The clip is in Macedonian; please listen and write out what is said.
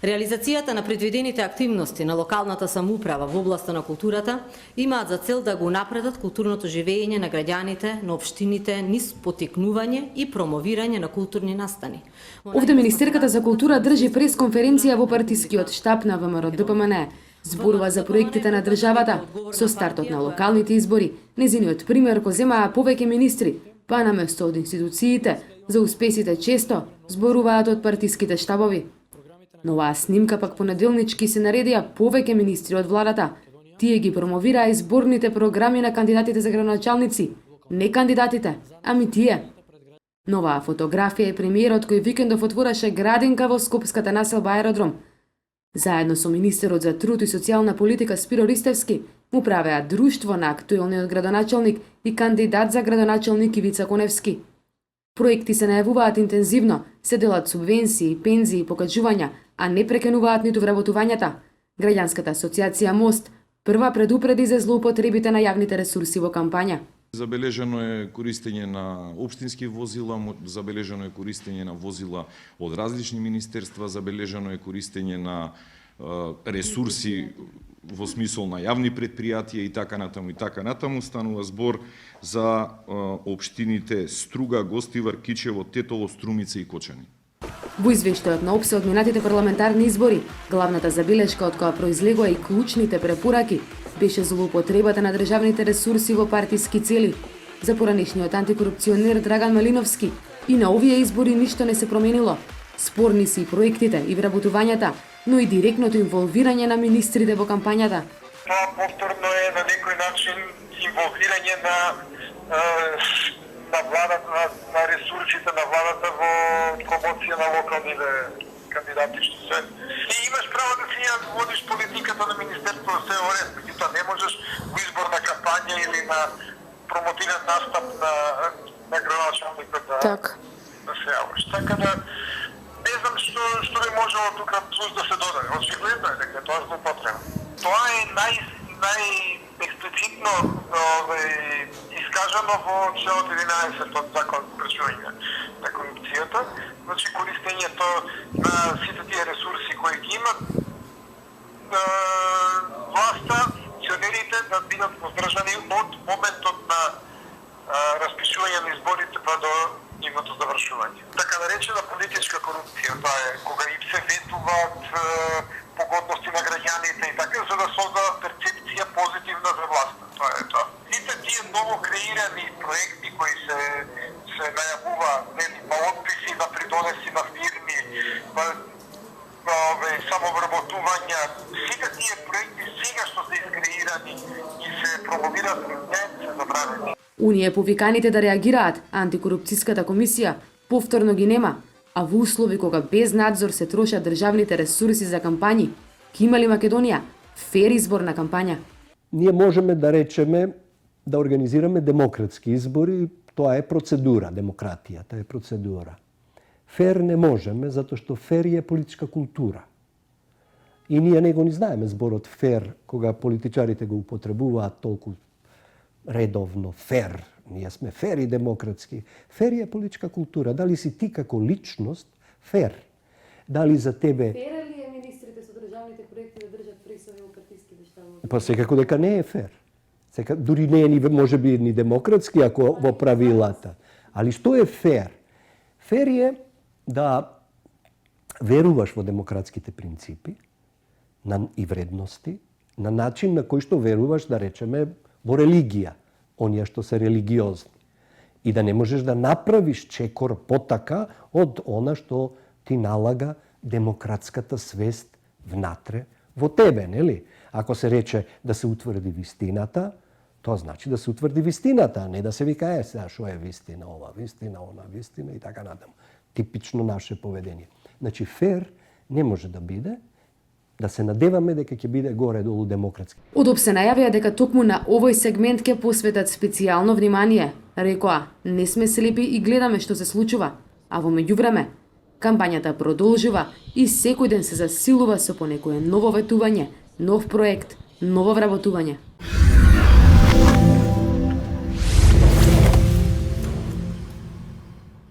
Реализацијата на предвидените активности на локалната самоуправа во областа на културата имаат за цел да го напредат културното живење на граѓаните, на општините, низ потикнување и промовирање на културни настани. Овде Министерката за култура држи пресконференција во партискиот штаб на ВМРО-ДПМН. Зборува за проектите на државата. Со стартот на локалните избори, незиниот пример го земаа повеќе министри, па наместо од институциите, за успесите често зборуваат од партиските штабови. На оваа снимка пак понеделнички се наредија повеќе министри од владата. Тие ги промовираа изборните програми на кандидатите за градоначалници. Не кандидатите, ами тие. На оваа фотографија е премиерот кој викендов отвораше градинка во скопската населба Аеродром. Заедно со министерот за труд и социјална политика Спиро Ристевски му правеа друштво на актуелниот градоначалник и кандидат за градоначалник Ивица Коневски. Проекти се најавуваат интензивно, се делат субвенции, пензии и покажувања, а не прекенуваат ниту вработувањата. Граѓанската асоциација Мост прва предупреди за злоупотребите на јавните ресурси во кампања. Забележано е користење на општински возила, забележано е користење на возила од различни министерства, забележано е користење на ресурси во смисол на јавни предпријатија и така натаму станува збор за општините Струга, Гостивар, Кичево, Тетово, Струмица и Кочани. Во извештајот на ОПСЕ од минатите парламентарни избори, главната забелешка од која произлегува и клучните препораки беше злоупотребата на државните ресурси во партиски цели. За поранешниот антикорупционер Драган Малиновски и на овие избори ништо не се променило. Спорни се и проектите и вработувањата, но и директното инволвирање на министрите во кампањата. Това повторно е на некој начин инволвирање на владата, на ресурсите на владата во промоција на локалните кандидати што се. И имаш право да си ја водиш политиката на Министерството за СОР, меѓутоа не можеш во изборна кампања или на промотивен настап на градоначалникот да се јавиш. Така да не знам што би можело тука плюс да се додаде. Очигледно е дека тоа е злоупотреба. Тоа е најексплицитно искажано во член 11 од Закон за спречување на корупцијата. Значи користењето на сите тие ресурси кои ги имат власта, акционерите да бидат воздржани од моментот на распишување на изборите па до нивното завршување. Така наречена политичка корупција, тоа е кога им се ветуваат погодности на граѓаните и така, за да создадат перцепција позитивна за власта. Тоа е тоа. Сите тие ново креирани проекти кои се најавуваат, па отписи на придонеси на фирми, самовработувања, сите тие проекти сега што се искреирани и се промовираат не се забравени. Унија повиканите да реагираат, антикорупцијската комисија повторно ги нема, а во услови кога без надзор се трошат државните ресурси за кампањи, ќе има ли Македонија фер избор на кампања? Ние можеме да речеме да организираме демократски избори, тоа е процедура, демократијата е процедура. Фер не можеме, затоа што фер е политичка култура. И ние не го ни знаеме зборот фер, кога политичарите го употребуваат толку редовно, фер. Ние сме фер и демократски. Фер е политичка култура. Дали си ти како личност фер? Дали за тебе... Фер ли е министрите со државните проекти да држат присови во партиските штабови? Па секако дека не е фер. Дури не е ни, може би, ни демократски, ако во правилата. Али што е фер? Фер е да веруваш во демократските принципи и вредности, на начин на кој што веруваш, да речеме, во религија, оние што се религиозни. И да не можеш да направиш чекор потака од она што ти налага демократската свест внатре во тебе, нели? Ако се рече да се утврди вистината, тоа значи да се утврди вистината, а не да се вика сега што е вистина, ова вистина, она вистина и така натаму. Типично наше поведение. Значи фер не може да биде, да се надеваме дека ќе биде горе-долу демократски. Од ОПСЕ најавија дека токму на овој сегмент ќе посветат специјално внимание. Рекоа, не сме слепи и гледаме што се случува, а во меѓувреме, кампањата продолжува и секој ден се засилува со понекое ново ветување, нов проект, ново вработување.